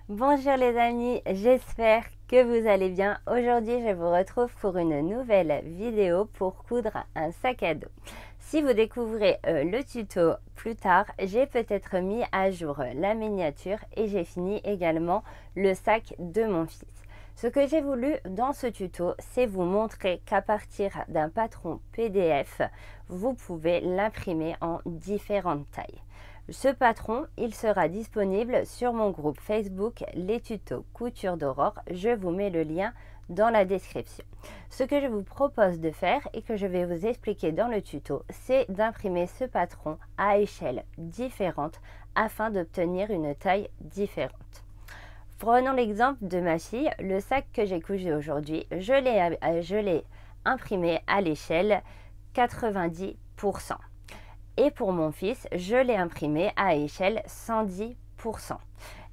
Bonjour les amis, j'espère que vous allez bien. Aujourd'hui, je vous retrouve pour une nouvelle vidéo pour coudre un sac à dos. Si vous découvrez le tuto plus tard, j'ai peut-être mis à jour la miniature et j'ai fini également le sac de mon fils. Ce que j'ai voulu dans ce tuto, c'est vous montrer qu'à partir d'un patron PDF, vous pouvez l'imprimer en différentes tailles. Ce patron, il sera disponible sur mon groupe Facebook Les Tutos Couture d'Aurore. Je vous mets le lien dans la description. Ce que je vous propose de faire et que je vais vous expliquer dans le tuto, c'est d'imprimer ce patron à échelle différente afin d'obtenir une taille différente. Prenons l'exemple de ma fille, le sac que j'ai cousu aujourd'hui, je l'ai imprimé à l'échelle 90%. Et pour mon fils, je l'ai imprimé à échelle 110%.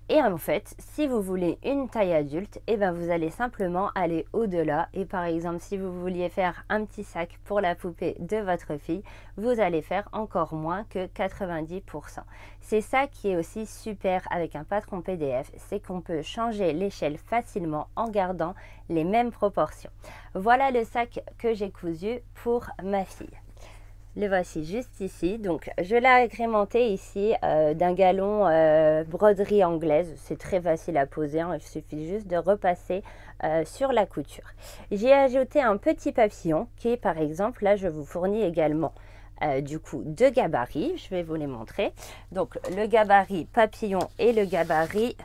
Et en fait, si vous voulez une taille adulte, vous allez simplement aller au-delà. Et par exemple, si vous vouliez faire un petit sac pour la poupée de votre fille, vous allez faire encore moins que 90%. C'est ça qui est aussi super avec un patron PDF, c'est qu'on peut changer l'échelle facilement en gardant les mêmes proportions. Voilà le sac que j'ai cousu pour ma fille. Le voici juste ici. Donc, je l'ai agrémenté ici d'un galon broderie anglaise. C'est très facile à poser. Il suffit juste de repasser sur la couture. J'ai ajouté un petit papillon qui, par exemple, là, je vous fournis également du coup deux gabarits. Je vais vous les montrer. Donc, le gabarit papillon et le gabarit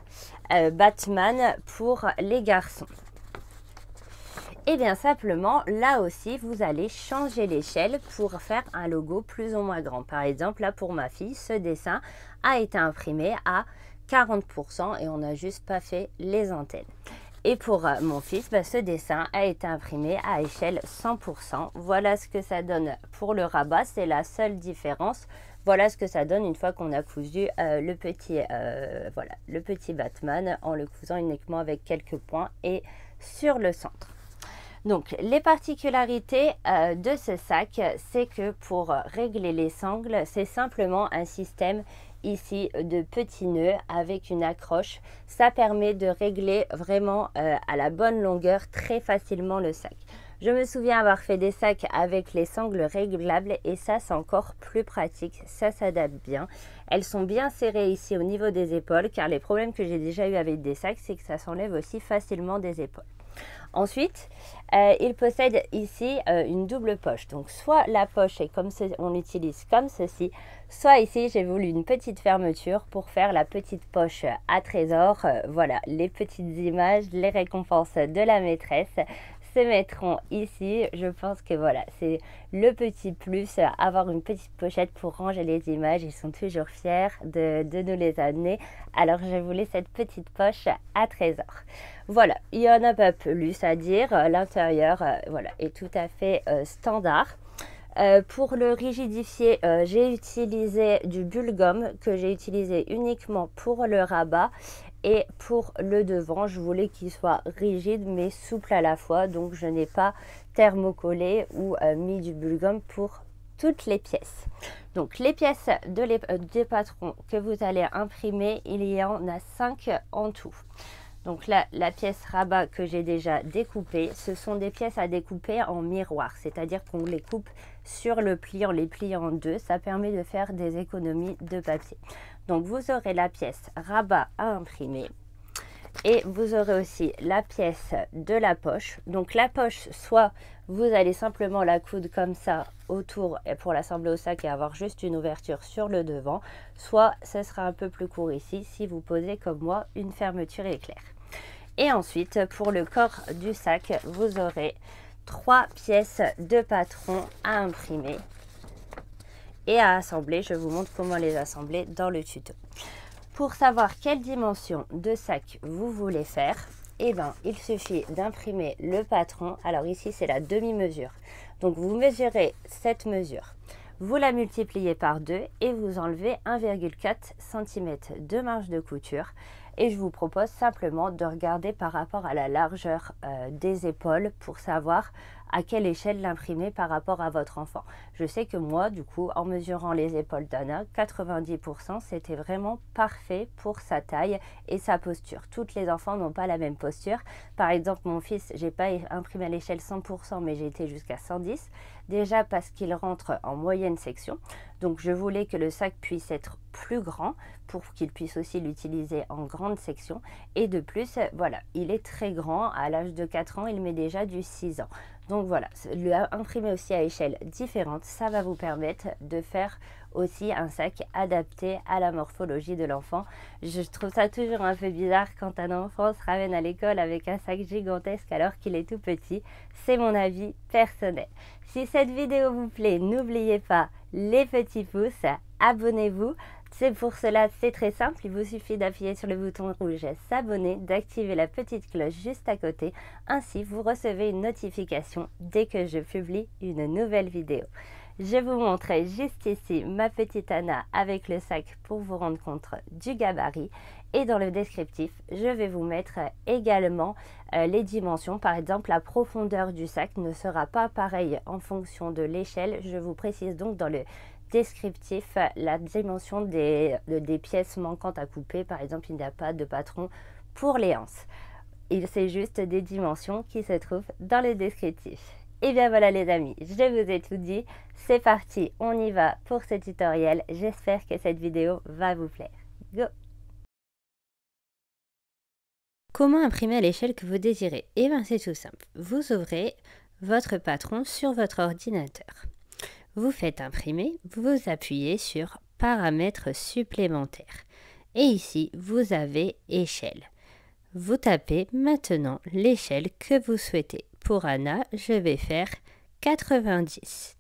Batman pour les garçons. Et bien simplement, là aussi, vous allez changer l'échelle pour faire un logo plus ou moins grand. Par exemple, là pour ma fille, ce dessin a été imprimé à 40% et on n'a juste pas fait les antennes. Et pour mon fils, ce dessin a été imprimé à échelle 100%. Voilà ce que ça donne pour le rabat, c'est la seule différence. Voilà ce que ça donne une fois qu'on a cousu le petit Batman en le cousant uniquement avec quelques points et sur le centre. Donc, les particularités de ce sac, c'est que pour régler les sangles, c'est simplement un système ici de petits nœuds avec une accroche. Ça permet de régler vraiment à la bonne longueur très facilement le sac. Je me souviens avoir fait des sacs avec les sangles réglables et ça, c'est encore plus pratique. Ça s'adapte bien. Elles sont bien serrées ici au niveau des épaules car les problèmes que j'ai déjà eu avec des sacs, c'est que ça s'enlève aussi facilement des épaules. Ensuite, il possède ici une double poche. Donc, soit la poche est comme on l'utilise comme ceci, soit ici, j'ai voulu une petite fermeture pour faire la petite poche à trésor. Voilà, les petites images, les récompenses de la maîtresse se mettront ici. Je pense que voilà, c'est le petit plus, avoir une petite pochette pour ranger les images. Ils sont toujours fiers de nous les amener. Alors, je voulais cette petite poche à trésor. Voilà, il n'y en a pas plus à dire. L'intérieur voilà, est tout à fait standard. Pour le rigidifier, j'ai utilisé du Bulgum que j'ai utilisé uniquement pour le rabat. Et pour le devant, je voulais qu'il soit rigide mais souple à la fois. Donc, je n'ai pas thermocollé ou mis du Bulgum pour toutes les pièces. Donc, les pièces des patrons que vous allez imprimer, il y en a 5 en tout. Donc là, la pièce rabat que j'ai déjà découpée, ce sont des pièces à découper en miroir. C'est-à-dire qu'on les coupe sur le pliant, les plie en deux. Ça permet de faire des économies de papier. Donc vous aurez la pièce rabat à imprimer. Et vous aurez aussi la pièce de la poche. Donc la poche, soit vous allez simplement la coudre comme ça autour pour l'assembler au sac et avoir juste une ouverture sur le devant. Soit ce sera un peu plus court ici si vous posez comme moi une fermeture éclair. Et ensuite, pour le corps du sac, vous aurez 3 pièces de patron à imprimer et à assembler. Je vous montre comment les assembler dans le tuto. Pour savoir quelle dimension de sac vous voulez faire, il suffit d'imprimer le patron. Alors ici, c'est la demi-mesure. Donc, vous mesurez cette mesure. Vous la multipliez par 2 et vous enlevez 1,4 cm de marge de couture. Et je vous propose simplement de regarder par rapport à la largeur des épaules pour savoir à quelle échelle l'imprimer par rapport à votre enfant. Je sais que moi, du coup, en mesurant les épaules d'Anna, 90%, c'était vraiment parfait pour sa taille et sa posture. Toutes les enfants n'ont pas la même posture. Par exemple, mon fils, j'ai pas imprimé à l'échelle 100%, mais j'ai été jusqu'à 110. Déjà parce qu'il rentre en moyenne section. Donc, je voulais que le sac puisse être plus grand pour qu'il puisse aussi l'utiliser en grande section. Et de plus, voilà, il est très grand. À l'âge de 4 ans, il met déjà du 6 ans. Donc voilà, l'imprimer aussi à échelle différente, ça va vous permettre de faire aussi un sac adapté à la morphologie de l'enfant. Je trouve ça toujours un peu bizarre quand un enfant se ramène à l'école avec un sac gigantesque alors qu'il est tout petit. C'est mon avis personnel. Si cette vidéo vous plaît, n'oubliez pas les petits pouces, abonnez-vous. C'est pour cela, c'est très simple, il vous suffit d'appuyer sur le bouton rouge s'abonner, d'activer la petite cloche juste à côté, ainsi vous recevez une notification dès que je publie une nouvelle vidéo. Je vous montre juste ici ma petite Anna avec le sac pour vous rendre compte du gabarit. Et dans le descriptif, je vais vous mettre également les dimensions. Par exemple, la profondeur du sac ne sera pas pareille en fonction de l'échelle. Je vous précise donc dans le descriptif la dimension des pièces manquantes à couper. Par exemple, il n'y a pas de patron pour les anses. C'est juste des dimensions qui se trouvent dans le descriptif. Et bien voilà les amis, je vous ai tout dit. C'est parti, on y va pour ce tutoriel. J'espère que cette vidéo va vous plaire. Go! Comment imprimer à l'échelle que vous désirez? Eh bien c'est tout simple. Vous ouvrez votre patron sur votre ordinateur. Vous faites imprimer, vous appuyez sur paramètres supplémentaires. Et ici, vous avez échelle. Vous tapez maintenant l'échelle que vous souhaitez. Pour Anna, je vais faire 90.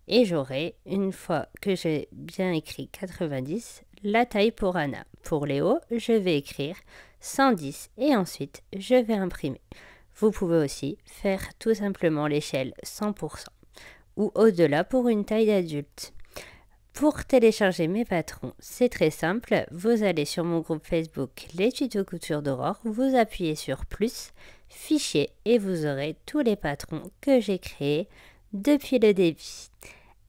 Et j'aurai, une fois que j'ai bien écrit 90, la taille pour Anna. Pour Léo, je vais écrire 110 et ensuite, je vais imprimer. Vous pouvez aussi faire tout simplement l'échelle 100% ou au-delà pour une taille d'adulte. Pour télécharger mes patrons, c'est très simple. Vous allez sur mon groupe Facebook Les Tutos Couture d'Aurore, vous appuyez sur plus, fichier et vous aurez tous les patrons que j'ai créés depuis le début.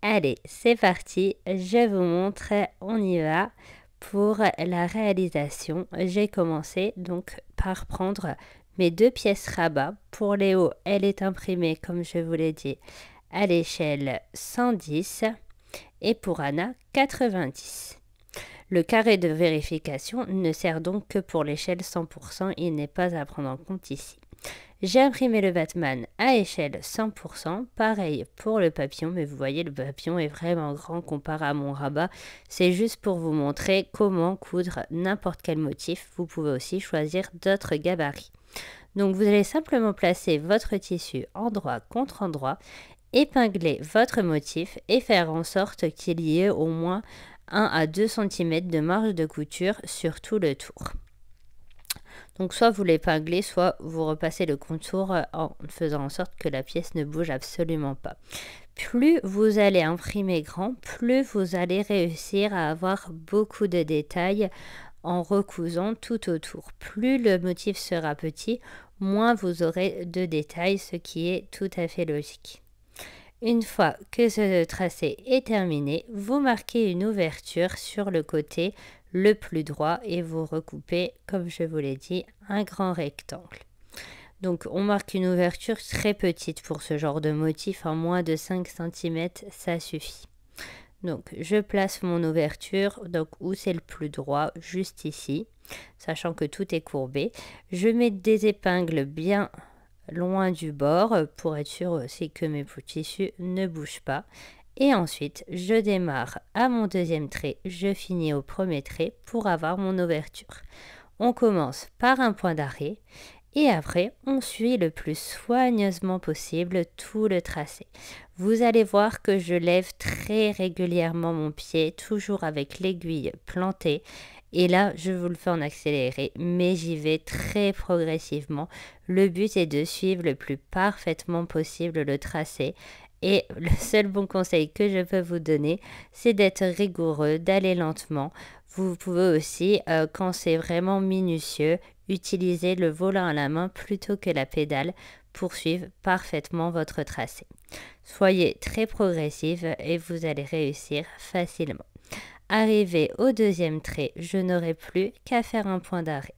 Allez, c'est parti, je vous montre, on y va. Pour la réalisation, j'ai commencé donc par prendre mes 2 pièces rabat. Pour Léo, elle est imprimée, comme je vous l'ai dit, à l'échelle 110 et pour Anna, 90. Le carré de vérification ne sert donc que pour l'échelle 100%, il n'est pas à prendre en compte ici. J'ai imprimé le Batman à échelle 100%, pareil pour le papillon, mais vous voyez le papillon est vraiment grand comparé à mon rabat. C'est juste pour vous montrer comment coudre n'importe quel motif. Vous pouvez aussi choisir d'autres gabarits. Donc vous allez simplement placer votre tissu endroit contre endroit, épingler votre motif et faire en sorte qu'il y ait au moins 1 à 2 cm de marge de couture sur tout le tour. Donc soit vous l'épinglez, soit vous repassez le contour en faisant en sorte que la pièce ne bouge absolument pas. Plus vous allez imprimer grand, plus vous allez réussir à avoir beaucoup de détails en recousant tout autour. Plus le motif sera petit, moins vous aurez de détails, ce qui est tout à fait logique. Une fois que ce tracé est terminé, vous marquez une ouverture sur le côté le plus droit et vous recoupez, comme je vous l'ai dit, un grand rectangle. Donc on marque une ouverture très petite pour ce genre de motif, en moins de 5 cm, ça suffit. Donc je place mon ouverture, donc où c'est le plus droit, juste ici, sachant que tout est courbé. Je mets des épingles bien loin du bord pour être sûr aussi que mes tissus ne bougent pas. Et ensuite, je démarre à mon deuxième trait, je finis au premier trait pour avoir mon ouverture. On commence par un point d'arrêt et après, on suit le plus soigneusement possible tout le tracé. Vous allez voir que je lève très régulièrement mon pied, toujours avec l'aiguille plantée. Et là, je vous le fais en accéléré, mais j'y vais très progressivement. Le but est de suivre le plus parfaitement possible le tracé Et le seul bon conseil que je peux vous donner, c'est d'être rigoureux, d'aller lentement. Vous pouvez aussi, quand c'est vraiment minutieux, utiliser le volant à la main plutôt que la pédale pour suivre parfaitement votre tracé. Soyez très progressive et vous allez réussir facilement. Arrivé au deuxième trait, je n'aurai plus qu'à faire un point d'arrêt.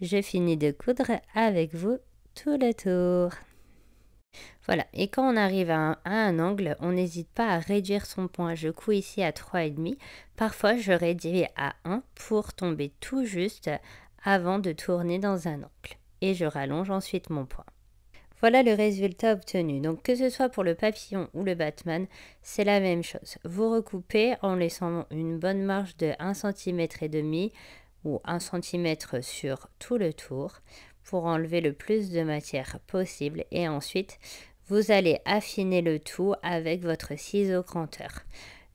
Je finis de coudre avec vous tout le tour. Voilà, et quand on arrive à un angle, on n'hésite pas à réduire son point. Je couds ici à 3,5. Parfois, je réduis à 1 pour tomber tout juste avant de tourner dans un angle. Et je rallonge ensuite mon point. Voilà le résultat obtenu. Donc que ce soit pour le papillon ou le Batman, c'est la même chose. Vous recoupez en laissant une bonne marge de 1,5 cm ou 1 cm sur tout le tour pour enlever le plus de matière possible. Et ensuite, vous allez affiner le tout avec votre ciseau cranteur.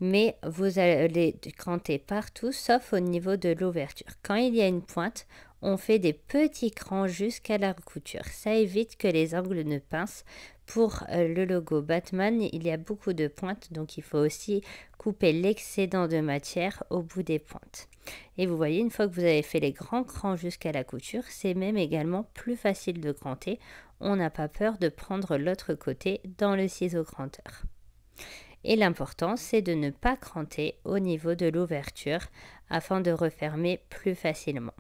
Mais vous allez cranter partout sauf au niveau de l'ouverture. Quand il y a une pointe, on fait des petits crans jusqu'à la couture. Ça évite que les angles ne pincent. Pour le logo Batman, il y a beaucoup de pointes, donc il faut aussi couper l'excédent de matière au bout des pointes. Et vous voyez, une fois que vous avez fait les grands crans jusqu'à la couture, c'est même également plus facile de cranter. On n'a pas peur de prendre l'autre côté dans le ciseau cranteur. Et l'important, c'est de ne pas cranter au niveau de l'ouverture afin de refermer plus facilement.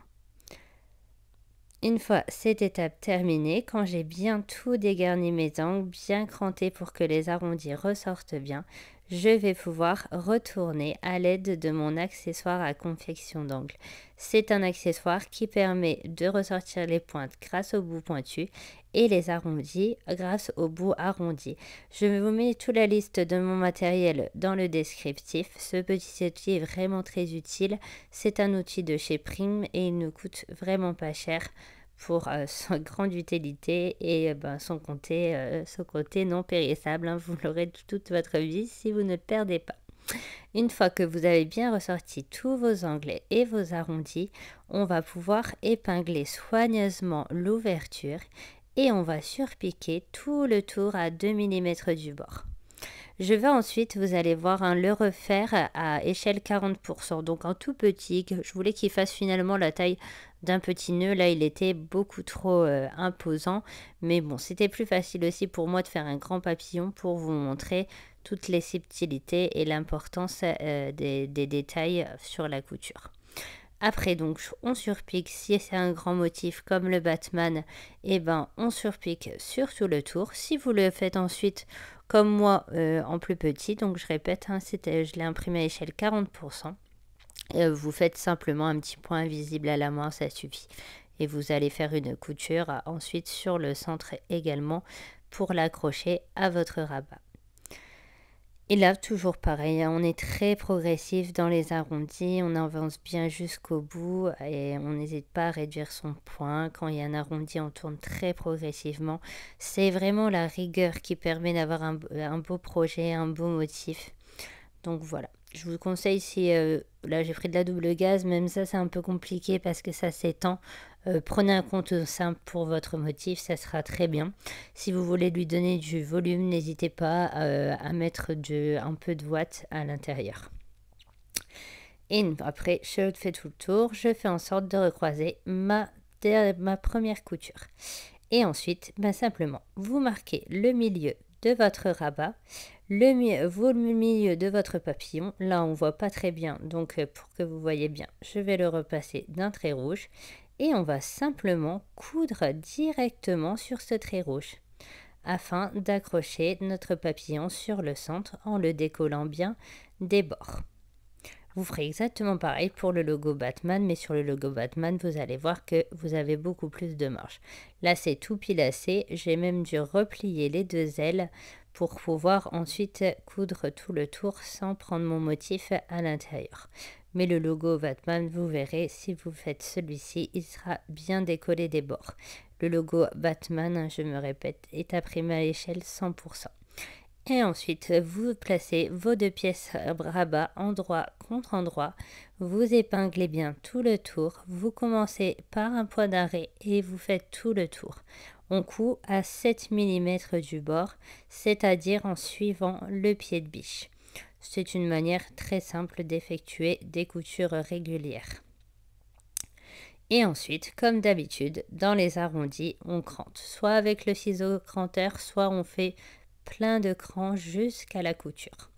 Une fois cette étape terminée, quand j'ai bien tout dégarni mes angles, bien cranté pour que les arrondis ressortent bien, je vais pouvoir retourner à l'aide de mon accessoire à confection d'angles. C'est un accessoire qui permet de ressortir les pointes grâce au bout pointu et les arrondis grâce au bout arrondi. Je vous mets toute la liste de mon matériel dans le descriptif. Ce petit outil est vraiment très utile. C'est un outil de chez Prime et il ne coûte vraiment pas cher pour sa grande utilité et son côté non périssable. Hein, vous l'aurez toute votre vie si vous ne le perdez pas. Une fois que vous avez bien ressorti tous vos angles et vos arrondis, on va pouvoir épingler soigneusement l'ouverture et on va surpiquer tout le tour à 2 mm du bord. Je vais ensuite, vous allez voir, le refaire à échelle 40%, donc en tout petit. Je voulais qu'il fasse finalement la taille d'un petit nœud. Là, il était beaucoup trop imposant, mais bon, c'était plus facile aussi pour moi de faire un grand papillon pour vous montrer toutes les subtilités et l'importance des détails sur la couture. Après, donc, on surpique. Si c'est un grand motif comme le Batman, on surpique sur tout le tour. Si vous le faites ensuite comme moi en plus petit, donc je répète, je l'ai imprimé à échelle 40%. Vous faites simplement un petit point visible à la main, ça suffit. Et vous allez faire une couture ensuite sur le centre également pour l'accrocher à votre rabat. Et là, toujours pareil, on est très progressif dans les arrondis, on avance bien jusqu'au bout et on n'hésite pas à réduire son point. Quand il y a un arrondi, on tourne très progressivement. C'est vraiment la rigueur qui permet d'avoir un beau projet, un beau motif. Donc voilà, je vous conseille si, là j'ai pris de la double gaze, même ça c'est un peu compliqué parce que ça s'étend. Prenez un compte simple pour votre motif, ça sera très bien. Si vous voulez lui donner du volume, n'hésitez pas à mettre un peu de ouate à l'intérieur. Et après, je fais tout le tour, je fais en sorte de recroiser ma première couture. Et ensuite, simplement, vous marquez le milieu de votre rabat, le milieu de votre papillon. Là, on ne voit pas très bien, donc pour que vous voyez bien, je vais le repasser d'un trait rouge. Et on va simplement coudre directement sur ce trait rouge afin d'accrocher notre papillon sur le centre en le décollant bien des bords. Vous ferez exactement pareil pour le logo Batman, mais sur le logo Batman, vous allez voir que vous avez beaucoup plus de marge. Là, c'est tout pilacé. J'ai même dû replier les deux ailes pour pouvoir ensuite coudre tout le tour sans prendre mon motif à l'intérieur. Mais le logo Batman, vous verrez, si vous faites celui-ci, il sera bien décollé des bords. Le logo Batman, je me répète, est imprimé à l'échelle 100%. Et ensuite, vous placez vos deux pièces rabat endroit contre endroit. Vous épinglez bien tout le tour. Vous commencez par un point d'arrêt et vous faites tout le tour. on coud à 7 mm du bord, c'est-à-dire en suivant le pied de biche. C'est une manière très simple d'effectuer des coutures régulières. Et ensuite, comme d'habitude, dans les arrondis, on crante, soit avec le ciseau cranteur, soit on fait plein de crans jusqu'à la couture.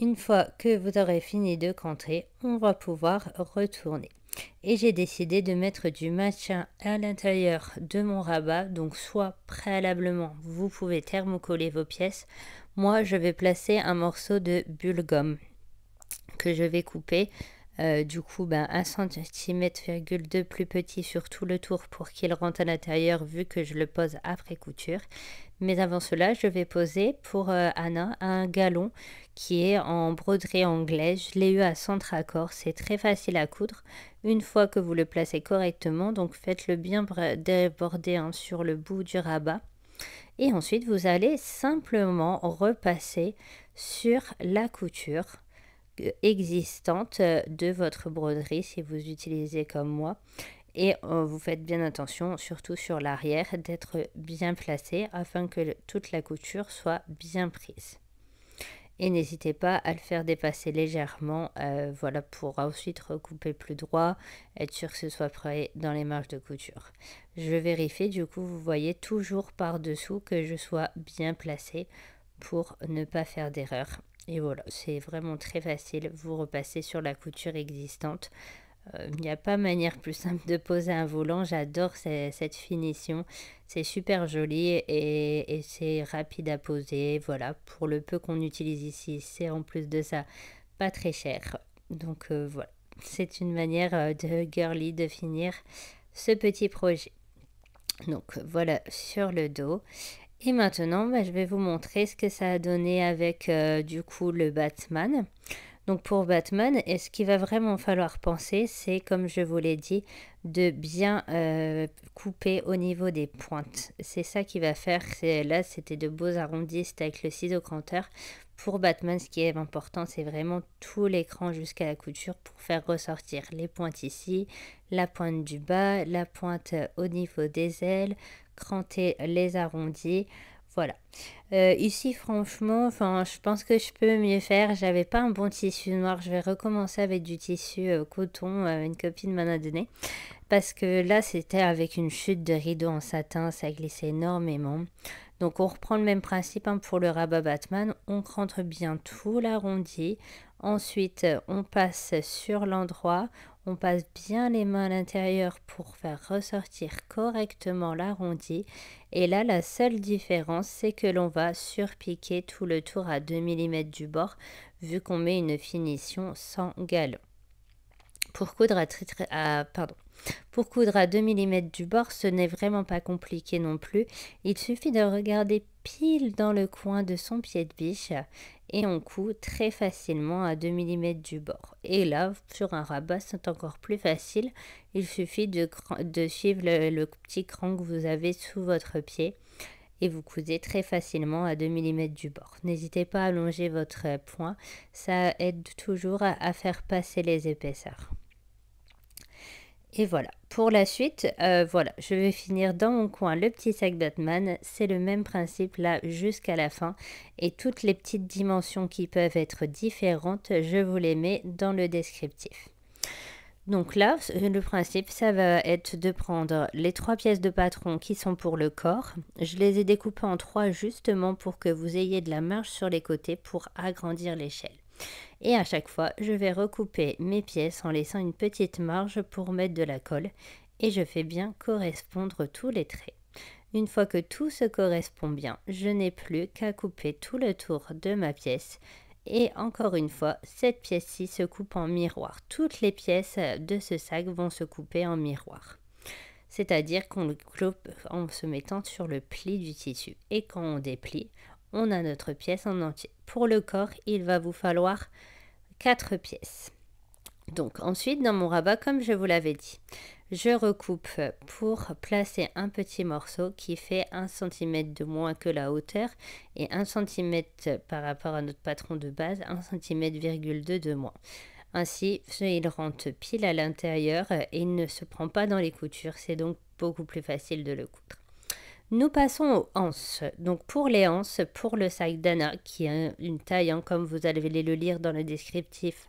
Une fois que vous aurez fini de cranter, on va pouvoir retourner. Et j'ai décidé de mettre du maintien à l'intérieur de mon rabat, donc soit préalablement vous pouvez thermocoller vos pièces. Moi je vais placer un morceau de bulle gomme que je vais couper. Du coup 1 cm de plus petit sur tout le tour pour qu'il rentre à l'intérieur vu que je le pose après couture. Mais avant cela, je vais poser pour Anna un galon qui est en broderie anglaise. Je l'ai eu à centre accord, c'est très facile à coudre. Une fois que vous le placez correctement, donc faites-le bien déborder sur le bout du rabat. Et ensuite, vous allez simplement repasser sur la couture existante de votre broderie si vous utilisez comme moi. Et vous faites bien attention, surtout sur l'arrière, d'être bien placé afin que toute la couture soit bien prise. Et n'hésitez pas à le faire dépasser légèrement, voilà, pour ensuite recouper plus droit, être sûr que ce soit prêt dans les marges de couture. Je vérifie, du coup, vous voyez toujours par-dessous que je sois bien placé pour ne pas faire d'erreur. Et voilà, c'est vraiment très facile, vous repassez sur la couture existante. Il n'y a pas manière plus simple de poser un volant, j'adore cette finition, c'est super joli et c'est rapide à poser, voilà, pour le peu qu'on utilise ici, c'est en plus de ça pas très cher. Donc voilà, c'est une manière de girly de finir ce petit projet. Donc voilà sur le dos. Et maintenant, je vais vous montrer ce que ça a donné avec du coup le Batman. Donc pour Batman, et ce qu'il va vraiment falloir penser, c'est comme je vous l'ai dit, de bien couper au niveau des pointes. C'est ça qui va faire, là c'était de beaux arrondis, c'était avec le ciseau cranteur. Pour Batman, ce qui est important, c'est vraiment tout l'écran jusqu'à la couture pour faire ressortir les pointes ici, la pointe du bas, la pointe au niveau des ailes, cranter les arrondis. Voilà. Ici, franchement, je pense que je peux mieux faire. J'avais pas un bon tissu noir. Je vais recommencer avec du tissu coton. Une copine m'en a donné. Parce que là, c'était avec une chute de rideau en satin. Ça glissait énormément. Donc, on reprend le même principe pour le rabat Batman. On rentre bien tout l'arrondi. Ensuite, on passe sur l'endroit. On passe bien les mains à l'intérieur pour faire ressortir correctement l'arrondi. Et là, la seule différence, c'est que l'on va surpiquer tout le tour à 2 mm du bord, vu qu'on met une finition sans galon. Pour coudre pour coudre à 2 mm du bord, ce n'est vraiment pas compliqué non plus. Il suffit de regarder pile dans le coin de son pied de biche et on coud très facilement à 2 mm du bord. Et là, sur un rabat, c'est encore plus facile. Il suffit de suivre le petit cran que vous avez sous votre pied et vous cousez très facilement à 2 mm du bord. N'hésitez pas à allonger votre poing, ça aide toujours à faire passer les épaisseurs. Et voilà, pour la suite, voilà, je vais finir dans mon coin le petit sac Batman. C'est le même principe là jusqu'à la fin. Et toutes les petites dimensions qui peuvent être différentes, je vous les mets dans le descriptif. Donc là, le principe, ça va être de prendre les 3 pièces de patron qui sont pour le corps. Je les ai découpées en 3 justement pour que vous ayez de la marge sur les côtés pour agrandir l'échelle. Et à chaque fois, je vais recouper mes pièces en laissant une petite marge pour mettre de la colle et je fais bien correspondre tous les traits. Une fois que tout se correspond bien, je n'ai plus qu'à couper tout le tour de ma pièce. Et encore une fois, cette pièce-ci se coupe en miroir. Toutes les pièces de ce sac vont se couper en miroir. C'est-à-dire qu'on le coupe en se mettant sur le pli du tissu. Et quand on déplie, on a notre pièce en entier. Pour le corps, il va vous falloir 4 pièces. Donc ensuite, dans mon rabat, comme je vous l'avais dit, je recoupe pour placer un petit morceau qui fait 1 cm de moins que la hauteur et 1 cm par rapport à notre patron de base, 1,2 cm de moins. Ainsi, il rentre pile à l'intérieur et il ne se prend pas dans les coutures. C'est donc beaucoup plus facile de le coudre. Nous passons aux anses. Donc pour les anses, pour le sac d'Anna, qui a une taille, comme vous allez le lire dans le descriptif,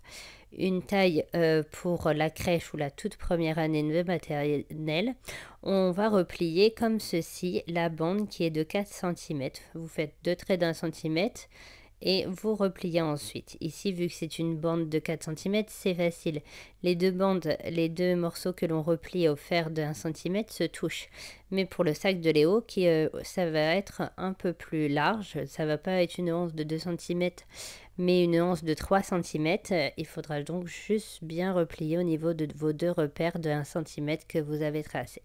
une taille pour la crèche ou la toute première année de maternelle, on va replier comme ceci la bande qui est de 4 cm. Vous faites 2 traits d'1 cm et vous repliez ensuite. Ici, vu que c'est une bande de 4 cm, c'est facile. Les deux morceaux que l'on replie au fer de 1 cm se touchent. Mais pour le sac de Léo, ça va être un peu plus large, ça va pas être une anse de 2 cm, mais une anse de 3 cm. Il faudra donc juste bien replier au niveau de vos deux repères de 1 cm que vous avez tracés.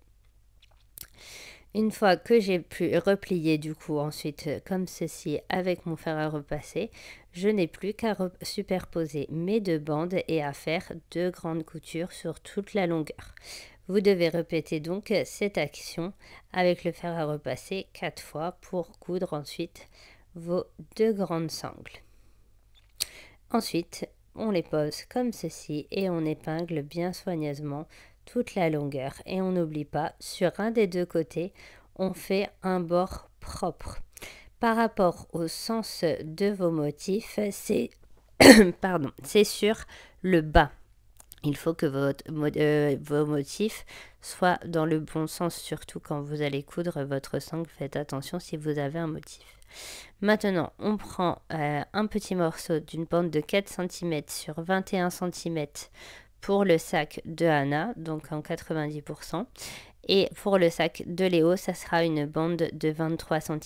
Une fois que j'ai pu replier du coup ensuite comme ceci avec mon fer à repasser, je n'ai plus qu'à superposer mes deux bandes et à faire 2 grandes coutures sur toute la longueur. Vous devez répéter donc cette action avec le fer à repasser 4 fois pour coudre ensuite vos 2 grandes sangles. Ensuite, on les pose comme ceci et on épingle bien soigneusement toute la longueur. Et on n'oublie pas, sur un des deux côtés, on fait un bord propre. Par rapport au sens de vos motifs, c'est c'est sur le bas. Il faut que vos motifs soient dans le bon sens, surtout quand vous allez coudre votre sangle. Faites attention si vous avez un motif. Maintenant, on prend un petit morceau d'une bande de 4 cm sur 21 cm pour le sac de Anna, donc en 90%. Et pour le sac de Léo, ça sera une bande de 23 cm.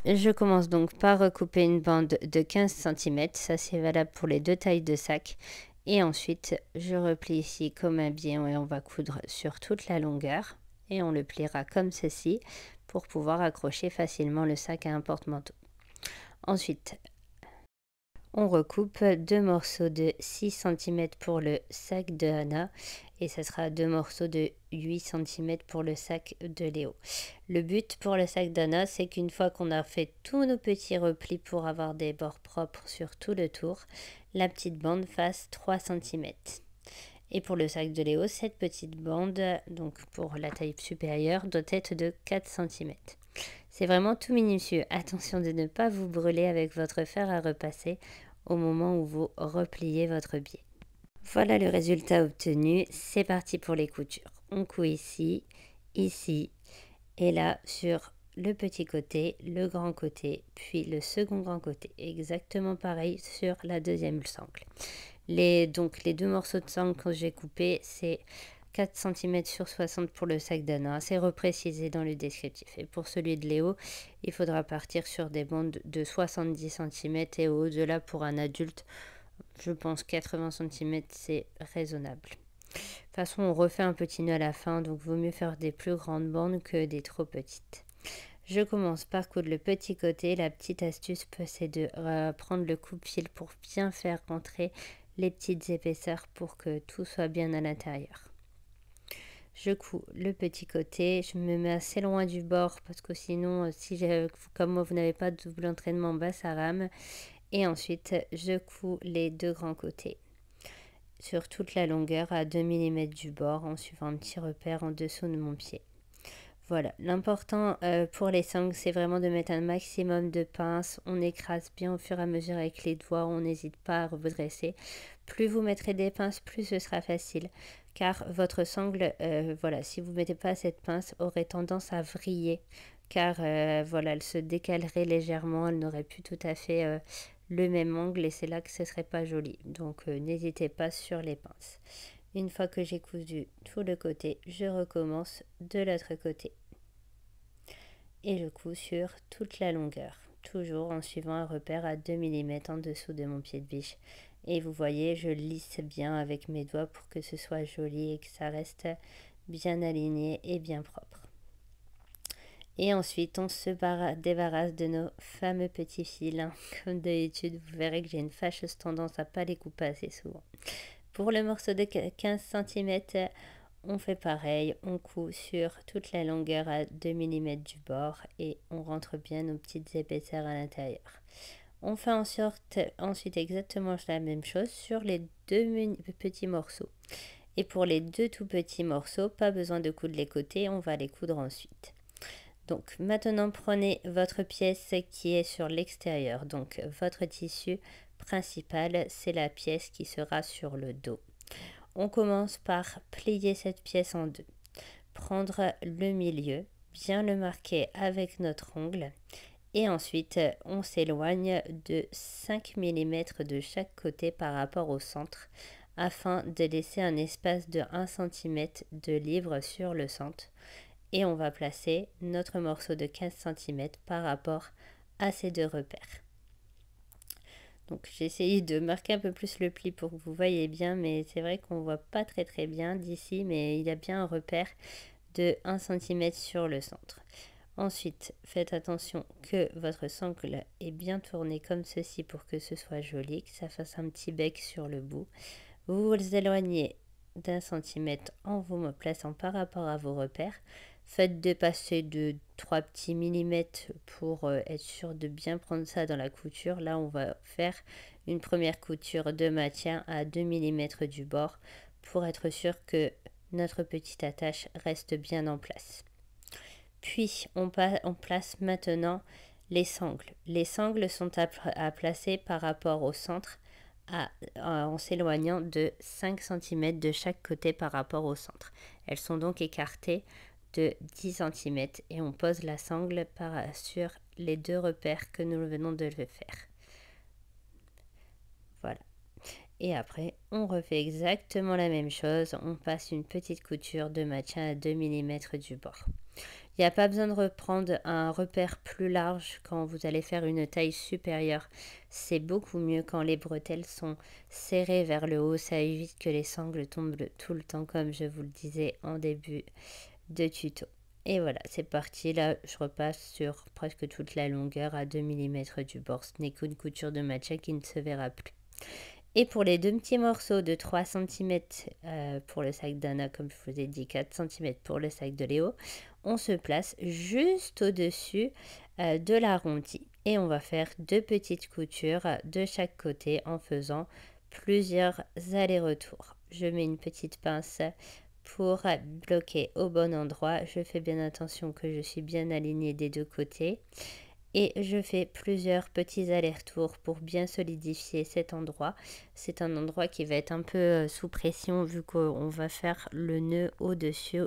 Je commence donc par recouper une bande de 15 cm. Ça, c'est valable pour les deux tailles de sac. Et ensuite, je replie ici comme un biais et on va coudre sur toute la longueur. Et on le pliera comme ceci pour pouvoir accrocher facilement le sac à un porte-manteau. Ensuite, on recoupe 2 morceaux de 6 cm pour le sac de Anna et ça sera 2 morceaux de 8 cm pour le sac de Léo. Le but pour le sac d'Anna, c'est qu'une fois qu'on a fait tous nos petits replis pour avoir des bords propres sur tout le tour, la petite bande fasse 3 cm. Et pour le sac de Léo, cette petite bande, donc pour la taille supérieure, doit être de 4 cm. C'est vraiment tout minutieux. Attention de ne pas vous brûler avec votre fer à repasser au moment où vous repliez votre biais. Voilà le résultat obtenu. C'est parti pour les coutures. On coud ici, ici et là sur le petit côté, le grand côté, puis le second grand côté. Exactement pareil sur la deuxième sangle. Donc les 2 morceaux de sangle que j'ai coupés, c'est 4 cm sur 60 pour le sac d'Anna, c'est reprécisé dans le descriptif. Et pour celui de Léo, il faudra partir sur des bandes de 70 cm et au-delà pour un adulte, je pense 80 cm c'est raisonnable. De toute façon, on refait un petit nœud à la fin, donc vaut mieux faire des plus grandes bandes que des trop petites. Je commence par coudre le petit côté. La petite astuce, c'est de prendre le coupe-fil pour bien faire rentrer les petites épaisseurs pour que tout soit bien à l'intérieur. Je couds le petit côté, je me mets assez loin du bord parce que sinon, comme moi vous n'avez pas de double entraînement bas, ça rame. Et ensuite, je couds les 2 grands côtés sur toute la longueur à 2 mm du bord en suivant un petit repère en dessous de mon pied. Voilà, l'important pour les sangles, c'est vraiment de mettre un maximum de pinces. On écrase bien au fur et à mesure avec les doigts, on n'hésite pas à redresser. Plus vous mettrez des pinces, plus ce sera facile. Car votre sangle, voilà, si vous ne mettez pas cette pince, aurait tendance à vriller. Car voilà, elle se décalerait légèrement, elle n'aurait plus tout à fait le même angle et c'est là que ce serait pas joli. Donc n'hésitez pas sur les pinces. Une fois que j'ai cousu tout le côté, je recommence de l'autre côté. Et je couds sur toute la longueur, toujours en suivant un repère à 2 mm en dessous de mon pied de biche. Et vous voyez, je lisse bien avec mes doigts pour que ce soit joli et que ça reste bien aligné et bien propre. Et ensuite, on se débarrasse de nos fameux petits fils. Comme d'habitude, vous verrez que j'ai une fâcheuse tendance à pas les couper assez souvent. Pour le morceau de 15 cm, on fait pareil, on coud sur toute la longueur à 2 mm du bord et on rentre bien nos petites épaisseurs à l'intérieur. On fait en sorte ensuite exactement la même chose sur les deux petits morceaux. Et pour les deux tout petits morceaux, pas besoin de coudre les côtés, on va les coudre ensuite. Donc maintenant prenez votre pièce qui est sur l'extérieur, donc votre tissu principal, c'est la pièce qui sera sur le dos. On commence par plier cette pièce en deux, prendre le milieu, bien le marquer avec notre ongle et ensuite on s'éloigne de 5 mm de chaque côté par rapport au centre afin de laisser un espace de 1 cm de libre sur le centre. Et on va placer notre morceau de 15 cm par rapport à ces deux repères. Donc j'ai essayé de marquer un peu plus le pli pour que vous voyez bien, mais c'est vrai qu'on voit pas très bien d'ici, mais il y a bien un repère de 1 cm sur le centre. Ensuite, faites attention que votre sangle est bien tourné comme ceci pour que ce soit joli, que ça fasse un petit bec sur le bout. Vous vous éloignez d'1 centimètre en vous plaçant par rapport à vos repères. Faites dépasser de 3 petits millimètres pour être sûr de bien prendre ça dans la couture. Là, on va faire une première couture de maintien à 2 mm du bord pour être sûr que notre petite attache reste bien en place. Puis, on place maintenant les sangles. Les sangles sont à placer par rapport au centre en s'éloignant de 5 cm de chaque côté par rapport au centre. Elles sont donc écartées de 10 cm et on pose la sangle sur les deux repères que nous venons de le faire. Voilà. Et après, on refait exactement la même chose. On passe une petite couture de maintien à 2 mm du bord. Il n'y a pas besoin de reprendre un repère plus large quand vous allez faire une taille supérieure. C'est beaucoup mieux quand les bretelles sont serrées vers le haut. Ça évite que les sangles tombent tout le temps, comme je vous le disais en début de tuto. Et voilà, c'est parti. Là, je repasse sur presque toute la longueur à 2 mm du bord. Ce n'est qu'une couture de matcha qui ne se verra plus. Et pour les deux petits morceaux de 3 cm pour le sac d'Anna, comme je vous ai dit, 4 cm pour le sac de Léo, on se place juste au-dessus de l'arrondi. Et on va faire deux petites coutures de chaque côté en faisant plusieurs allers-retours. Je mets une petite pince pour bloquer au bon endroit. Je fais bien attention que je suis bien alignée des deux côtés. Et je fais plusieurs petits allers-retours pour bien solidifier cet endroit. C'est un endroit qui va être un peu sous pression vu qu'on va faire le nœud au-dessus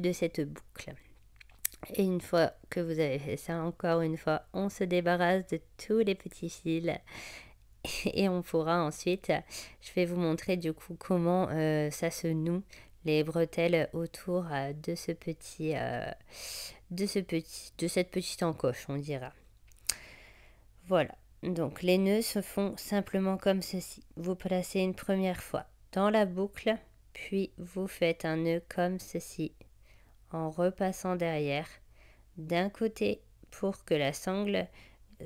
de cette boucle. Et une fois que vous avez fait ça, encore une fois, on se débarrasse de tous les petits fils. Et on pourra ensuite, je vais vous montrer du coup comment ça se noue les bretelles autour de cette petite encoche, on dira. Voilà, donc les nœuds se font simplement comme ceci. Vous placez une première fois dans la boucle, puis vous faites un nœud comme ceci, en repassant derrière d'un côté pour que la sangle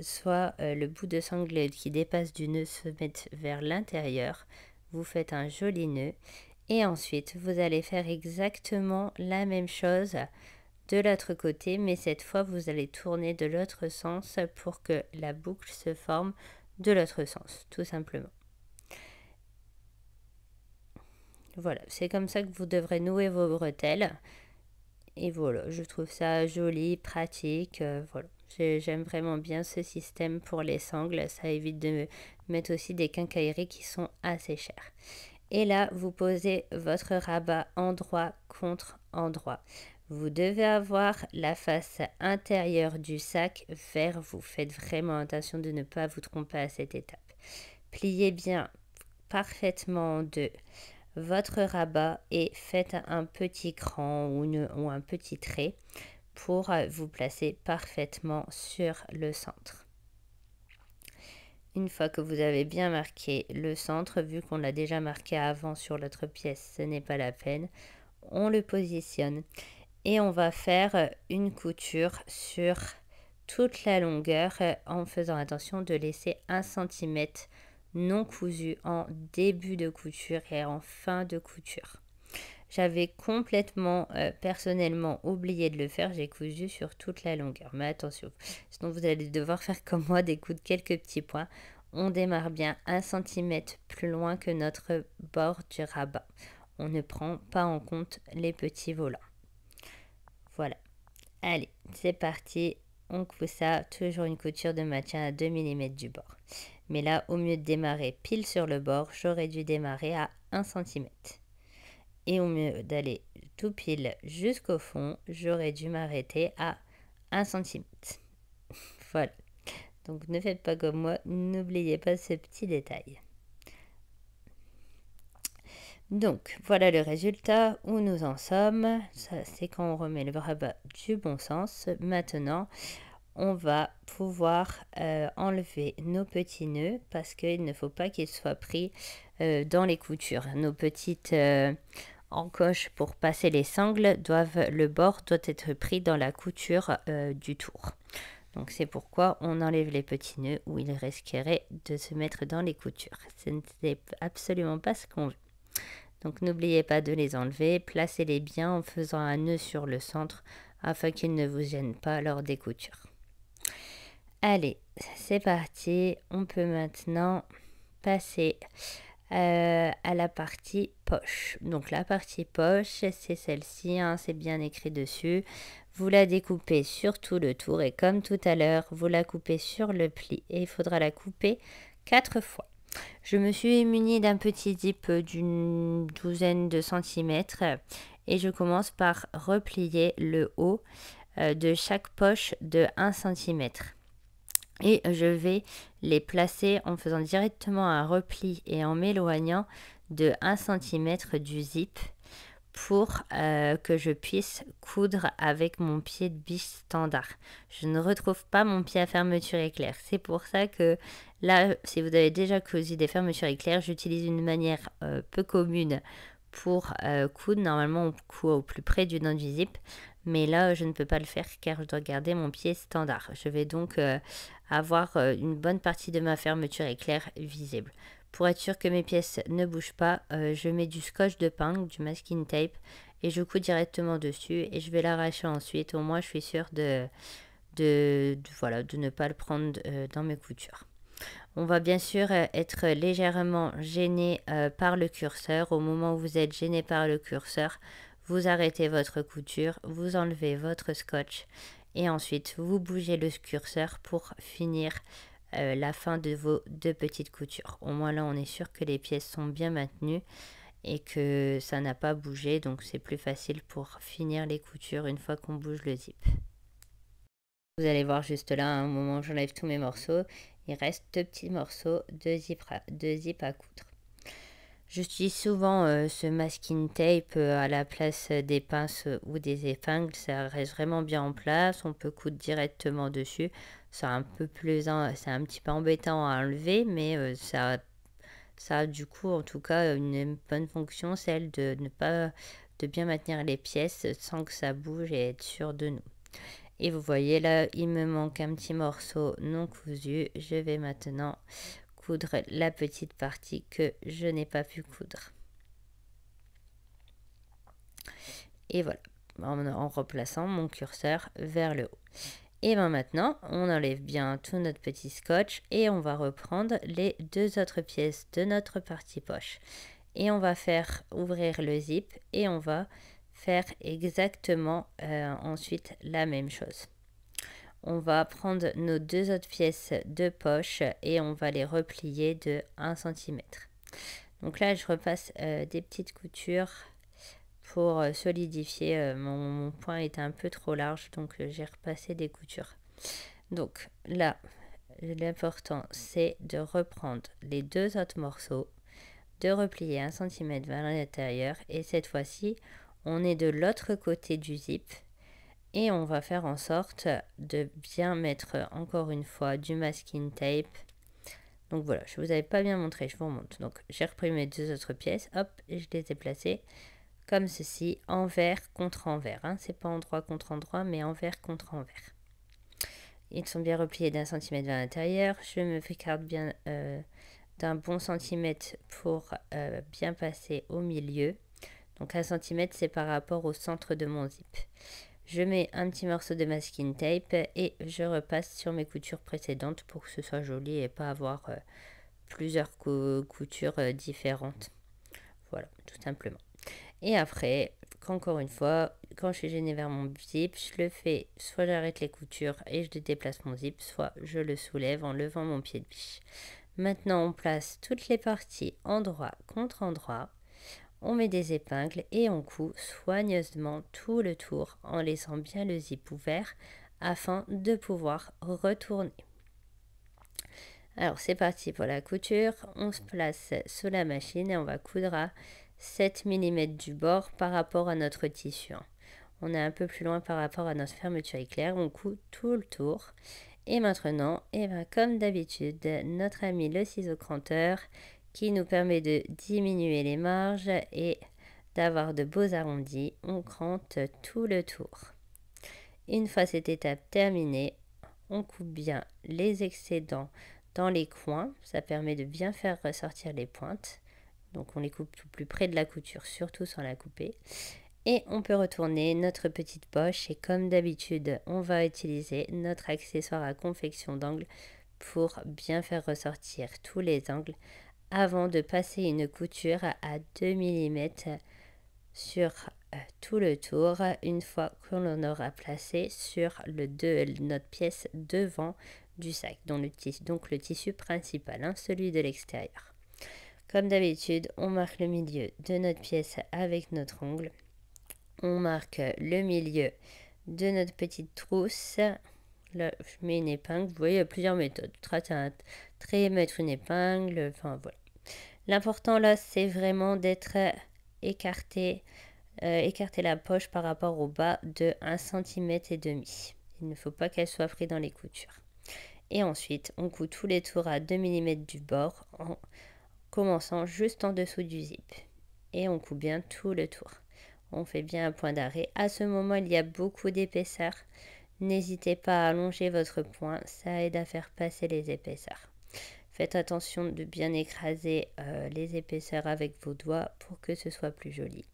soit le bout de sangle qui dépasse du nœud se mette vers l'intérieur. Vous faites un joli nœud. Et ensuite, vous allez faire exactement la même chose de l'autre côté, mais cette fois, vous allez tourner de l'autre sens pour que la boucle se forme de l'autre sens, tout simplement. Voilà, c'est comme ça que vous devrez nouer vos bretelles. Et voilà, je trouve ça joli, pratique, voilà. J'aime vraiment bien ce système pour les sangles, ça évite de mettre aussi des quincailleries qui sont assez chères. Et là, vous posez votre rabat endroit contre endroit. Vous devez avoir la face intérieure du sac vers vous. Faites vraiment attention de ne pas vous tromper à cette étape. Pliez bien parfaitement de votre rabat et faites un petit cran ou un petit trait pour vous placer parfaitement sur le centre. Une fois que vous avez bien marqué le centre, vu qu'on l'a déjà marqué avant sur l'autre pièce, ce n'est pas la peine, on le positionne et on va faire une couture sur toute la longueur en faisant attention de laisser 1 cm non cousu en début de couture et en fin de couture. J'avais complètement, personnellement oublié de le faire. J'ai cousu sur toute la longueur. Mais attention, sinon vous allez devoir faire comme moi, découdre quelques petits points. On démarre bien 1 cm plus loin que notre bord du rabat. On ne prend pas en compte les petits volants. Voilà. Allez, c'est parti. On coud ça, toujours une couture de maintien à 2 mm du bord. Mais là, au mieux de démarrer pile sur le bord, j'aurais dû démarrer à 1 cm. Et au mieux d'aller tout pile jusqu'au fond, j'aurais dû m'arrêter à 1 cm. Voilà. Donc ne faites pas comme moi, n'oubliez pas ce petit détail. Donc voilà le résultat, où nous en sommes. Ça, c'est quand on remet le rabat du bon sens. Maintenant, on va pouvoir enlever nos petits nœuds parce qu'il ne faut pas qu'ils soient pris dans les coutures. Nos petites encoches pour passer les sangles, le bord doit être pris dans la couture du tour. Donc c'est pourquoi on enlève les petits nœuds où ils risqueraient de se mettre dans les coutures. Ce n'est absolument pas ce qu'on veut. Donc n'oubliez pas de les enlever, placez-les bien en faisant un nœud sur le centre afin qu'ils ne vous gênent pas lors des coutures. Allez, c'est parti. On peut maintenant passer à la partie poche. Donc la partie poche, c'est celle-ci, hein, c'est bien écrit dessus. Vous la découpez sur tout le tour et comme tout à l'heure, vous la coupez sur le pli et il faudra la couper 4 fois. Je me suis munie d'un petit zip d'une douzaine de centimètres et je commence par replier le haut de chaque poche de 1 cm. Et je vais les placer en faisant directement un repli et en m'éloignant de 1 cm du zip pour que je puisse coudre avec mon pied de biche standard. Je ne retrouve pas mon pied à fermeture éclair. C'est pour ça que là, si vous avez déjà cousu des fermetures éclair, j'utilise une manière peu commune pour coudre. Normalement, on coud au plus près du nœud du zip. Mais là, je ne peux pas le faire car je dois garder mon pied standard. Je vais donc avoir une bonne partie de ma fermeture éclair visible. Pour être sûr que mes pièces ne bougent pas, je mets du scotch de peigne, du masking tape et je couds directement dessus et je vais l'arracher ensuite. Au moins, je suis sûre de ne pas le prendre dans mes coutures. On va bien sûr être légèrement gêné par le curseur. Au moment où vous êtes gêné par le curseur, vous arrêtez votre couture, vous enlevez votre scotch et ensuite vous bougez le curseur pour finir la fin de vos 2 petites coutures. Au moins là, on est sûr que les pièces sont bien maintenues et que ça n'a pas bougé, donc c'est plus facile pour finir les coutures une fois qu'on bouge le zip. Vous allez voir juste là, au moment où j'enlève tous mes morceaux, il reste 2 petits morceaux de zip à coudre. J'utilise souvent ce masking tape à la place des pinces ou des épingles. Ça reste vraiment bien en place. On peut coudre directement dessus. C'est un petit peu embêtant à enlever, mais ça a du coup en tout cas une bonne fonction, celle de bien maintenir les pièces sans que ça bouge et être sûr de nous. Et vous voyez là, il me manque un petit morceau non cousu. Je vais maintenant coudre la petite partie que je n'ai pas pu coudre. Et voilà, en replaçant mon curseur vers le haut. Et bien maintenant, on enlève bien tout notre petit scotch et on va reprendre les 2 autres pièces de notre partie poche. Et on va faire ouvrir le zip et on va faire exactement ensuite la même chose. On va prendre nos 2 autres pièces de poche et on va les replier de 1 cm. Donc là, je repasse des petites coutures pour solidifier. Mon point est un peu trop large, donc j'ai repassé des coutures. Donc là, l'important, c'est de reprendre les 2 autres morceaux, de replier 1 cm vers l'intérieur et cette fois-ci, on est de l'autre côté du zip. Et on va faire en sorte de bien mettre encore une fois du masking tape. Donc voilà, je vous avais pas bien montré, je vous remonte. Donc j'ai repris mes 2 autres pièces, hop, et je les ai placées comme ceci, envers contre envers. Hein. C'est pas endroit contre endroit, mais envers contre envers. Ils sont bien repliés d'1 cm vers l'intérieur. Je me garde bien d'un bon centimètre pour bien passer au milieu. Donc 1 cm, c'est par rapport au centre de mon zip. Je mets un petit morceau de masking tape et je repasse sur mes coutures précédentes pour que ce soit joli et pas avoir plusieurs coutures différentes. Voilà, tout simplement. Et après, encore une fois, quand je suis gênée vers mon zip, je le fais, soit j'arrête les coutures et je déplace mon zip, soit je le soulève en levant mon pied de biche. Maintenant, on place toutes les parties endroit contre endroit. On met des épingles et on coud soigneusement tout le tour en laissant bien le zip ouvert afin de pouvoir retourner. Alors c'est parti pour la couture, on se place sous la machine et on va coudre à 7 mm du bord par rapport à notre tissu. On est un peu plus loin par rapport à notre fermeture éclair, on coud tout le tour. Et maintenant, comme d'habitude, notre ami le ciseau cranteur qui nous permet de diminuer les marges et d'avoir de beaux arrondis, on crante tout le tour. Une fois cette étape terminée, on coupe bien les excédents dans les coins, ça permet de bien faire ressortir les pointes. Donc on les coupe tout plus près de la couture, surtout sans la couper. Et on peut retourner notre petite poche et comme d'habitude, on va utiliser notre accessoire à confection d'angles pour bien faire ressortir tous les angles avant de passer une couture à 2 mm sur tout le tour une fois que l'on aura placé sur notre pièce devant du sac, donc le tissu principal, celui de l'extérieur. Comme d'habitude, on marque le milieu de notre pièce avec notre ongle. On marque le milieu de notre petite trousse. Là, je mets une épingle. Vous voyez, il y a plusieurs méthodes. Tracer un trait, mettre une épingle, enfin voilà. L'important là, c'est vraiment d'être écarter la poche par rapport au bas de 1,5 cm. Il ne faut pas qu'elle soit prise dans les coutures. Et ensuite, on coud tous les tours à 2 mm du bord en commençant juste en dessous du zip. Et on coud bien tout le tour. On fait bien un point d'arrêt. À ce moment, il y a beaucoup d'épaisseur. N'hésitez pas à allonger votre poing, ça aide à faire passer les épaisseurs. Faites attention de bien écraser les épaisseurs avec vos doigts pour que ce soit plus joli.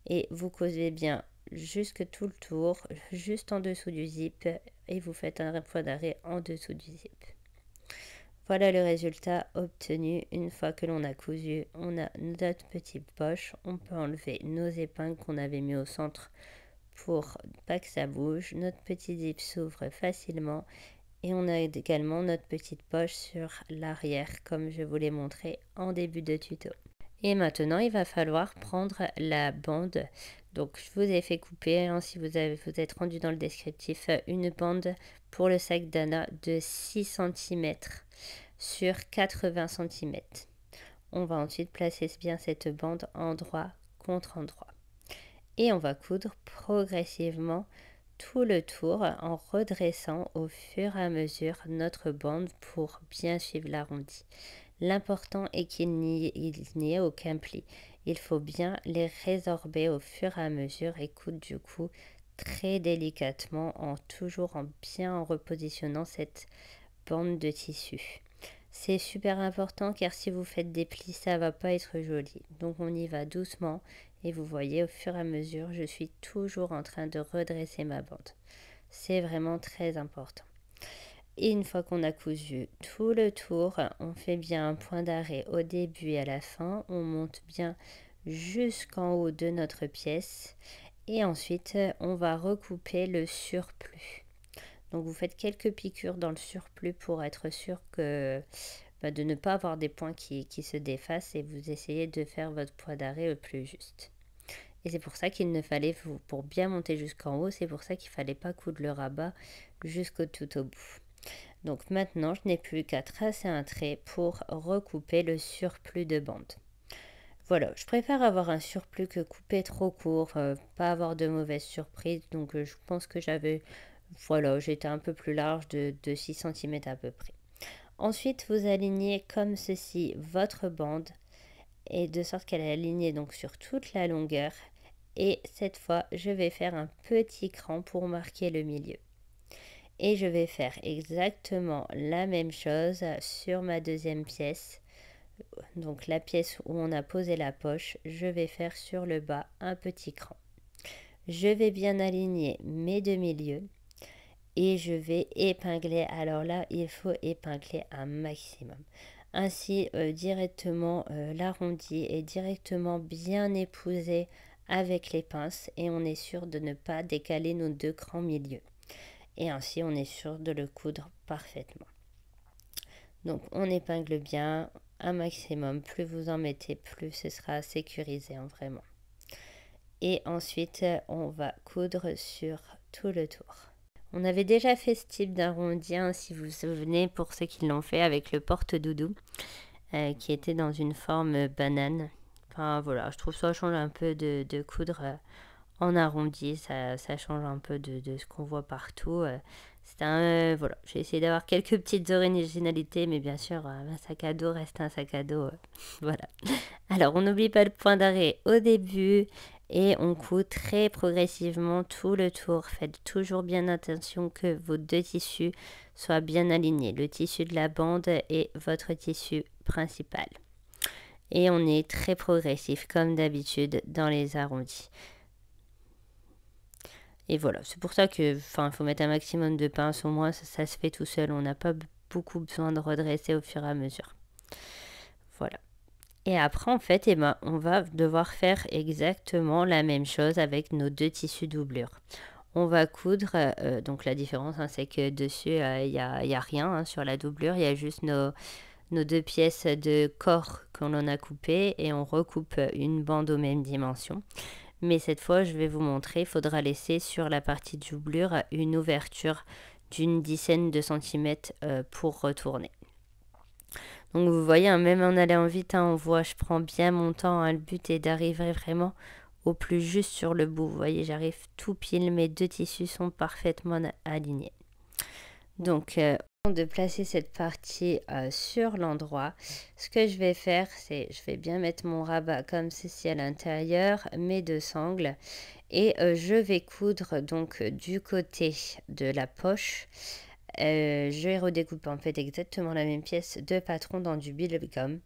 Et vous cousez bien jusque tout le tour, juste en dessous du zip, et vous faites un point d'arrêt en dessous du zip. Voilà le résultat obtenu. Une fois que l'on a cousu, on a notre petite poche. On peut enlever nos épingles qu'on avait mis au centre pour pas que ça bouge. Notre petit zip s'ouvre facilement et on a également notre petite poche sur l'arrière comme je vous l'ai montré en début de tuto. Et maintenant, il va falloir prendre la bande. Donc, je vous ai fait couper, si vous êtes rendu dans le descriptif, une bande pour le sac d'Anna de 6 cm sur 80 cm. On va ensuite placer bien cette bande endroit contre endroit. Et on va coudre progressivement tout le tour en redressant au fur et à mesure notre bande pour bien suivre l'arrondi. L'important est qu'il n'y ait aucun pli. Il faut bien les résorber au fur et à mesure et coudre du coup très délicatement toujours bien en repositionnant cette bande de tissu. C'est super important car si vous faites des plis, ça va pas être joli. Donc on y va doucement et vous voyez au fur et à mesure, je suis toujours en train de redresser ma bande. C'est vraiment très important. Et une fois qu'on a cousu tout le tour, on fait bien un point d'arrêt au début et à la fin. On monte bien jusqu'en haut de notre pièce. Et ensuite, on va recouper le surplus. Donc vous faites quelques piqûres dans le surplus pour être sûr de ne pas avoir des points qui se défacent et vous essayez de faire votre point d'arrêt le plus juste. Et c'est pour ça qu'il ne fallait, pour bien monter jusqu'en haut, c'est pour ça qu'il ne fallait pas coudre le rabat tout au bout. Donc maintenant, je n'ai plus qu'à tracer un trait pour recouper le surplus de bande. Voilà, je préfère avoir un surplus que couper trop court, pas avoir de mauvaises surprises. Donc je pense que j'étais un peu plus large de 6 cm à peu près. Ensuite, vous alignez comme ceci votre bande et de sorte qu'elle est alignée donc sur toute la longueur. Et cette fois, je vais faire un petit cran pour marquer le milieu. Et je vais faire exactement la même chose sur ma deuxième pièce. donc la pièce où on a posé la poche, je vais faire sur le bas un petit cran. Je vais bien aligner mes demi-lieux et je vais épingler. Alors là, il faut épingler un maximum. Ainsi, directement, l'arrondi est directement bien épousé avec les pinces et on est sûr de ne pas décaler nos deux crans milieux. Et ainsi, on est sûr de le coudre parfaitement. Donc, on épingle bien un maximum. Plus vous en mettez, plus ce sera sécurisé, hein, vraiment. Et ensuite, on va coudre sur tout le tour. On avait déjà fait ce type d'arrondi, hein, si vous vous souvenez, pour ceux qui l'ont fait avec le porte-doudou, qui était dans une forme banane. Enfin voilà, je trouve ça change un peu de coudre en arrondi, ça change un peu de ce qu'on voit partout. Voilà, j'ai essayé d'avoir quelques petites originalités, mais bien sûr, un sac à dos reste un sac à dos. Voilà. Alors, on n'oublie pas le point d'arrêt au début et on coud très progressivement tout le tour. Faites toujours bien attention que vos deux tissus soient bien alignés, le tissu de la bande et votre tissu principal. Et on est très progressif comme d'habitude dans les arrondis. Et voilà, c'est pour ça que, il faut mettre un maximum de pinces, au moins ça se fait tout seul, on n'a pas beaucoup besoin de redresser au fur et à mesure. Voilà. Et après, en fait, on va devoir faire exactement la même chose avec nos deux tissus doublure. On va coudre, donc la différence, hein, c'est que dessus, il n'y a rien, hein, sur la doublure, il y a juste nos deux pièces de corps qu'on en a coupées et on recoupe une bande aux mêmes dimensions. Mais cette fois, je vais vous montrer, il faudra laisser sur la partie doublure une ouverture d'une dizaine de centimètres pour retourner. Donc vous voyez, hein, même en allant vite, hein, on voit, je prends bien mon temps. Hein, le but est d'arriver vraiment au plus juste sur le bout. Vous voyez, j'arrive tout pile, mes deux tissus sont parfaitement alignés. Donc, de placer cette partie sur l'endroit, ce que je vais faire, c'est je vais bien mettre mon rabat comme ceci à l'intérieur, mes deux sangles, et je vais coudre donc du côté de la poche. Je vais redécouper en fait exactement la même pièce de patron dans du bubblegum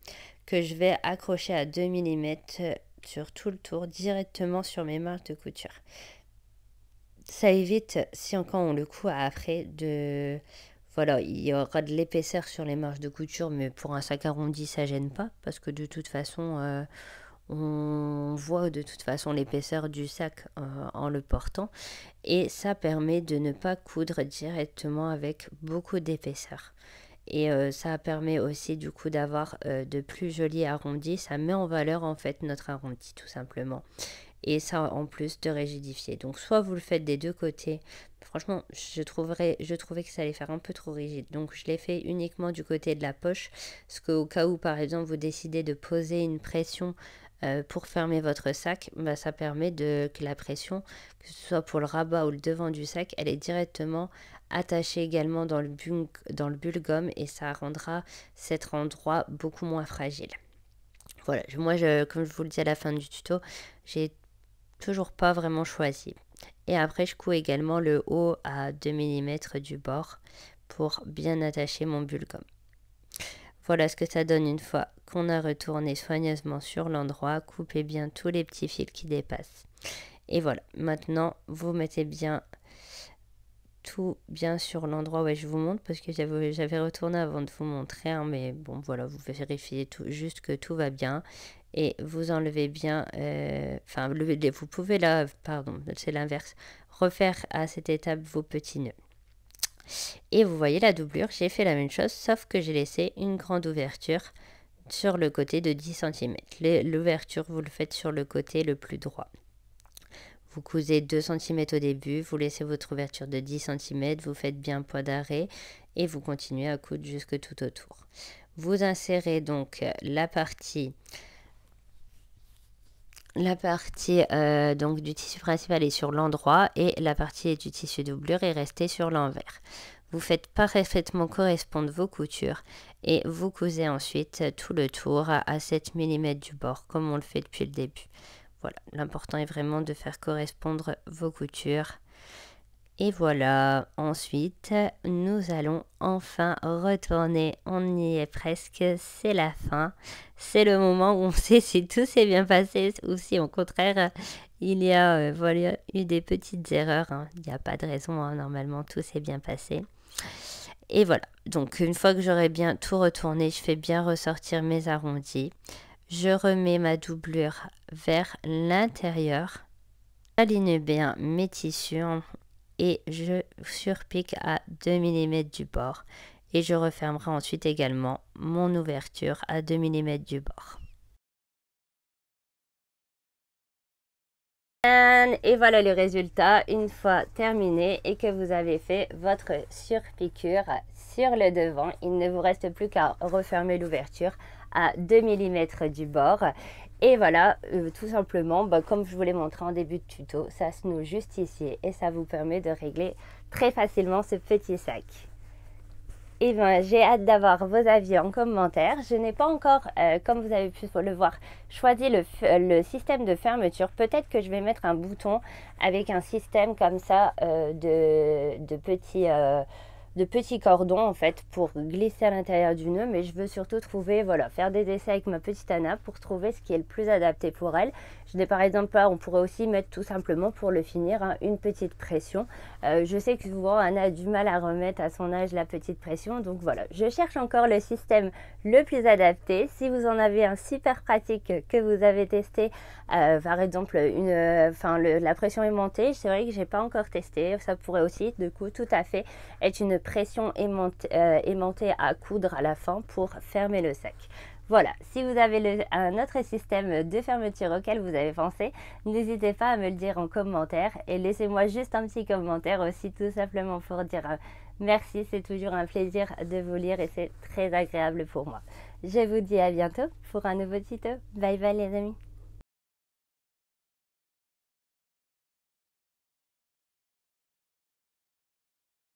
que je vais accrocher à 2 mm sur tout le tour directement sur mes marques de couture. Ça évite, si encore on le coud après, voilà, il y aura de l'épaisseur sur les marges de couture, mais pour un sac arrondi, ça gêne pas, parce que de toute façon, on voit de toute façon l'épaisseur du sac en le portant. Et ça permet de ne pas coudre directement avec beaucoup d'épaisseur. Et ça permet aussi du coup d'avoir de plus jolis arrondis. Ça met en valeur en fait notre arrondi tout simplement. Et ça en plus de rigidifier. Donc soit vous le faites des deux côtés. Franchement, je trouvais que ça allait faire un peu trop rigide. Donc je l'ai fait uniquement du côté de la poche. Parce qu'au cas où par exemple vous décidez de poser une pression pour fermer votre sac, bah, ça permet que la pression, que ce soit pour le rabat ou le devant du sac, elle est directement attachée également dans le bubblegum et ça rendra cet endroit beaucoup moins fragile. Voilà, moi, comme je vous le dis à la fin du tuto, j'ai toujours pas vraiment choisi. Et après, je couds également le haut à 2 mm du bord pour bien attacher mon bubblegum. Voilà ce que ça donne une fois qu'on a retourné soigneusement sur l'endroit. Coupez bien tous les petits fils qui dépassent. Et voilà, maintenant vous mettez bien tout bien sur l'endroit. Ouais, je vous montre parce que j'avais retourné avant de vous montrer. Hein, mais bon, voilà, vous vérifiez juste que tout va bien. Et vous enlevez bien, vous pouvez là, pardon, c'est l'inverse, refaire à cette étape vos petits nœuds. Et vous voyez la doublure, j'ai fait la même chose, sauf que j'ai laissé une grande ouverture sur le côté de 10 cm. L'ouverture, vous le faites sur le côté le plus droit. Vous cousez 2 cm au début, vous laissez votre ouverture de 10 cm, vous faites bien point d'arrêt et vous continuez à coudre jusque tout autour. Vous insérez donc la partie donc du tissu principal est sur l'endroit et la partie du tissu doublure est restée sur l'envers. Vous faites parfaitement correspondre vos coutures et vous cousez ensuite tout le tour à 7 mm du bord comme on le fait depuis le début. Voilà, l'important est vraiment de faire correspondre vos coutures Et voilà, ensuite, nous allons enfin retourner. On y est presque, c'est la fin. C'est le moment où on sait si tout s'est bien passé ou si au contraire, il y a voilà, eu des petites erreurs. Hein. Il n'y a pas de raison, hein. Normalement tout s'est bien passé. Et voilà, donc une fois que j'aurai bien tout retourné, je fais bien ressortir mes arrondis. Je remets ma doublure vers l'intérieur. J'aligne bien mes tissus et je surpique à 2 mm du bord. Et je refermerai ensuite également mon ouverture à 2 mm du bord. Et voilà le résultat une fois terminé et que vous avez fait votre surpiqûre sur le devant. Il ne vous reste plus qu'à refermer l'ouverture à 2 mm du bord. Et voilà, tout simplement, comme je vous l'ai montré en début de tuto, ça se noue juste ici et ça vous permet de régler très facilement ce petit sac. Et j'ai hâte d'avoir vos avis en commentaire. Je n'ai pas encore, comme vous avez pu le voir, choisi le système de fermeture. Peut-être que je vais mettre un bouton avec un système comme ça de petits cordons en fait pour glisser à l'intérieur du nœud, mais je veux surtout trouver, voilà, faire des essais avec ma petite Anna pour trouver ce qui est le plus adapté pour elle. Je n'ai par exemple pas, on pourrait aussi mettre tout simplement pour le finir hein, une petite pression. Je sais que souvent Anna a du mal à remettre à son âge la petite pression, donc voilà, je cherche encore le système le plus adapté. Si vous en avez un super pratique que vous avez testé, par exemple la pression aimantée, c'est vrai que j'ai pas encore testé, ça pourrait aussi du coup tout à fait être une pression aimantée à coudre à la fin pour fermer le sac. Voilà, si vous avez un autre système de fermeture auquel vous avez pensé, n'hésitez pas à me le dire en commentaire et laissez-moi juste un petit commentaire aussi tout simplement pour dire merci, c'est toujours un plaisir de vous lire et c'est très agréable pour moi. Je vous dis à bientôt pour un nouveau tuto. Bye bye les amis.